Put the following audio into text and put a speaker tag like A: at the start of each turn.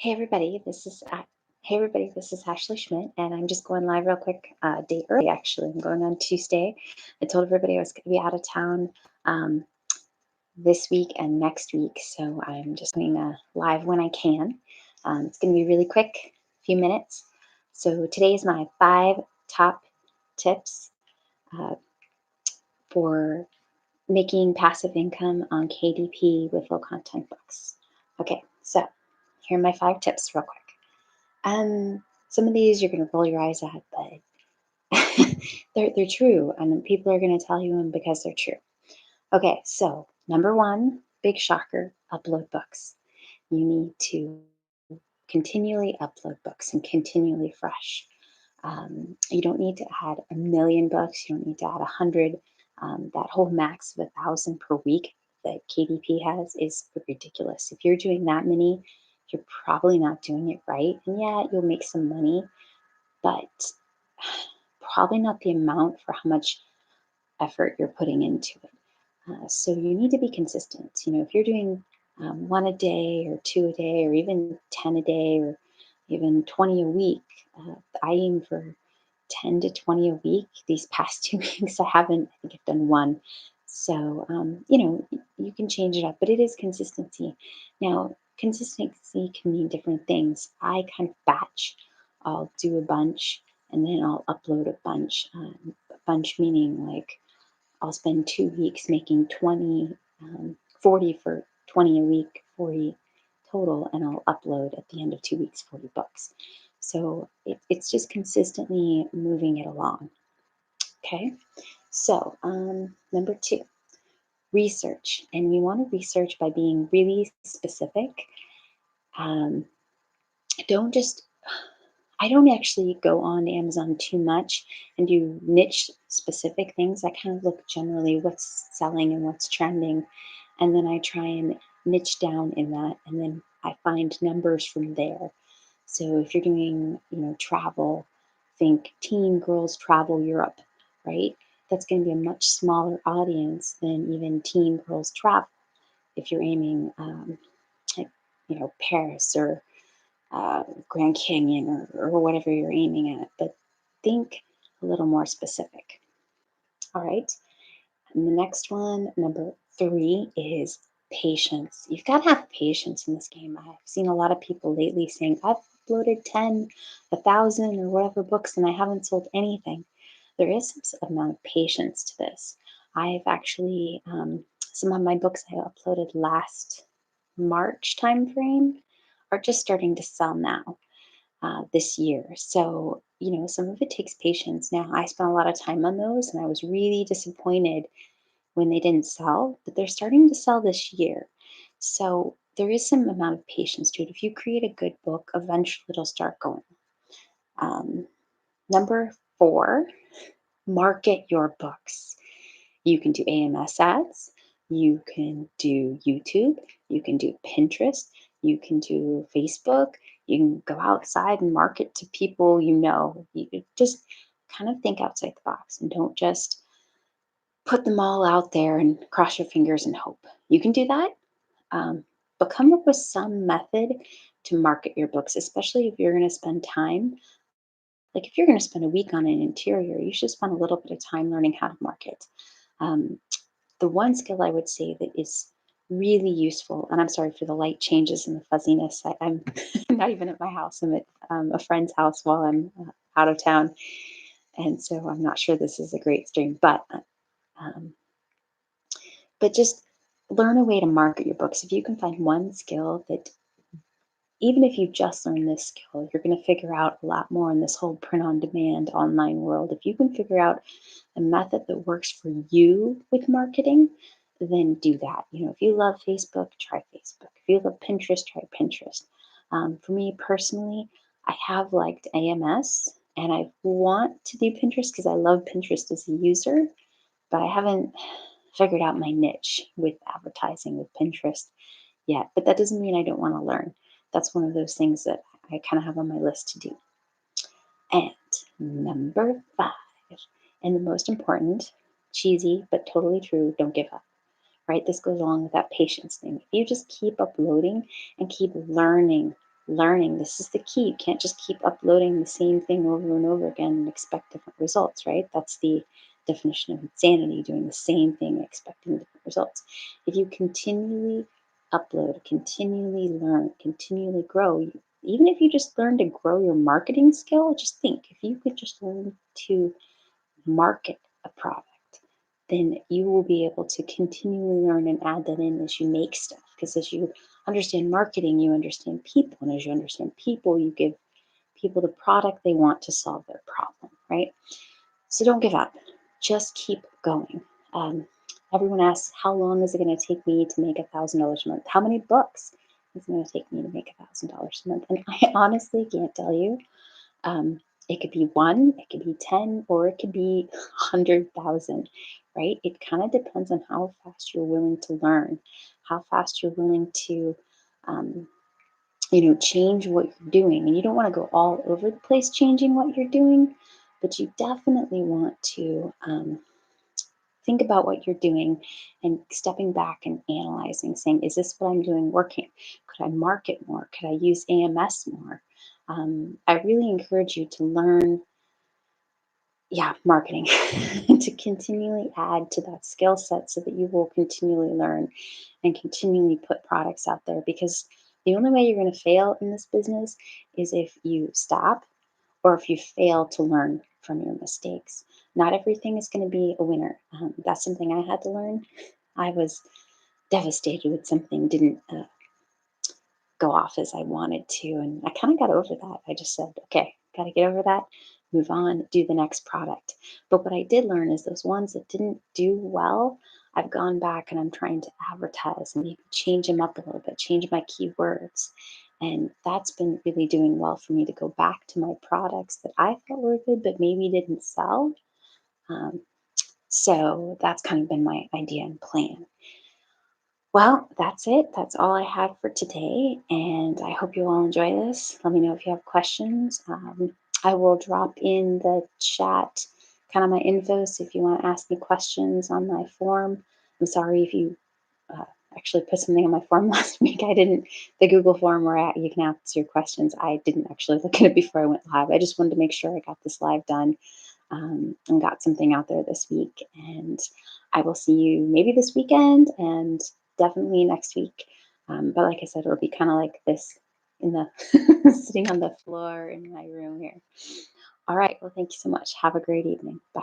A: Hey everybody, this is Ashley Schmidt, and I'm just going live real quick. Day early, actually. I'm going on Tuesday. I told everybody I was going to be out of town um, this week and next week, so I'm just going live when I can. It's going to be really quick, few minutes. So today is my 5 top tips uh, for making passive income on KDP with low content books. Okay, so here are my 5 tips, real quick. Some of these you're gonna roll your eyes at, but they're true, and people are gonna tell you them because they're true. Okay, so number one, big shocker, upload books. You need to continually upload books and continually fresh. You don't need to add a million books. You don't need to add 100. That whole max of 1,000 per week that KDP has is ridiculous. If you're doing that many, you're probably not doing it right. And yeah, you'll make some money, but probably not the amount for how much effort you're putting into it. So you need to be consistent. If you're doing one a day or two a day or even 10 a day or even 20 a week, I aim for 10 to 20 a week. These past 2 weeks, I think I've done one. So, you can change it up, but it is consistency. Now, consistency can mean different things. I kind of batch. I'll do a bunch and then I'll upload a bunch. A bunch meaning like I'll spend 2 weeks making 20, 40 for 20 a week, 40 total, and I'll upload at the end of 2 weeks 40 books. So it's just consistently moving it along. Okay. So, number two, research. And you want to research by being really specific. Um, don't just I don't actually go on Amazon too much and do niche specific things. I kind of look generally what's selling and what's trending, and then I try and niche down in that, and then I find numbers from there. So if you're doing, travel, think teen girls travel Europe, right? That's going to be a much smaller audience than even teen girls travel. If you're aiming at, Paris or Grand Canyon or whatever you're aiming at, but think a little more specific. All right. And the next one, number three, is patience. You've got to have patience in this game. I've seen a lot of people lately saying, I've uploaded 10, 1,000, or whatever books, and I haven't sold anything. There is some amount of patience to this. I've actually, some of my books I uploaded last March timeframe are just starting to sell now this year. So, some of it takes patience. Now, I spent a lot of time on those and I was really disappointed when they didn't sell, but they're starting to sell this year. So, there is some amount of patience to it. If you create a good book, eventually it'll start going. Um, Number four, market your books. You can do AMS ads, you can do YouTube, you can do Pinterest, you can do Facebook, you can go outside and market to people you know. You just kind of think outside the box and don't just put them all out there and cross your fingers and hope. You can do that, but come up with some method to market your books, especially if you're going to spend time. Like if you're going to spend a week on an interior, you should spend a little bit of time learning how to market. Um, the one skill I would say that is really useful, and I'm sorry for the light changes and the fuzziness. I'm not even at my house. I'm at a friend's house while I'm out of town. And so I'm not sure this is a great stream, um, but just learn a way to market your books. If you can find one skill that, even if you just learn this skill, you're going to figure out a lot more in this whole print on demand online world. If you can figure out a method that works for you with marketing, then do that. If you love Facebook, try Facebook. If you love Pinterest, try Pinterest. For me personally, I have liked AMS and I want to do Pinterest because I love Pinterest as a user, but I haven't figured out my niche with advertising with Pinterest yet. But that doesn't mean I don't want to learn. That's one of those things that I kind of have on my list to do. And number five, and the most important, cheesy but totally true, don't give up. Right? This goes along with that patience thing. If you just keep uploading and keep learning learning. This is the key. You can't just keep uploading the same thing over and over again and expect different results, right? That's the definition of insanity, doing the same thing, expecting different results. If you continually upload, continually learn, continually grow, even if you just learn to grow your marketing skill, just think if you could just learn to market a product, then you will be able to continually learn and add that in as you make stuff. Because as you understand marketing, you understand people. And as you understand people, you give people the product they want to solve their problem, right? So don't give up. Just keep going. Um, Everyone asks, how long is it going to take me to make $1,000 a month? How many books is it going to take me to make $1,000 a month? And I honestly can't tell you. It could be one, it could be 10, or it could be 100,000, right? It kind of depends on how fast you're willing to learn, how fast you're willing to, um, change what you're doing. And you don't want to go all over the place changing what you're doing, but you definitely want to think about what you're doing and stepping back and analyzing, saying, is this what I'm doing working? Could I market more? Could I use AMS more? I really encourage you to learn, yeah, marketing, to continually add to that skill set so that you will continually learn and continually put products out there, because the only way you're going to fail in this business is if you stop or if you fail to learn from your mistakes. Not everything is going to be a winner. That's something I had to learn. I was devastated when something didn't go off as I wanted to. And I kind of got over that. I just said, okay, got to get over that, move on, do the next product. But what I did learn is those ones that didn't do well, I've gone back and I'm trying to advertise and maybe change them up a little bit, change my keywords. And that's been really doing well for me to go back to my products that I thought were good, but maybe didn't sell. Um, so that's kind of been my idea and plan. Well, that's it. That's all I had for today. And I hope you all enjoy this. Let me know if you have questions. I will drop in the chat kind of my info. So if you want to ask me questions on my form, I'm sorry if you uh, actually put something on my form last week. I didn't, the Google form where you can ask your questions, I didn't actually look at it before I went live. I just wanted to make sure I got this live done, and got something out there this week. And I will see you maybe this weekend and definitely next week. But like I said, it'll be kind of like this in the sitting on the floor in my room here. All right. Well, thank you so much. Have a great evening. Bye.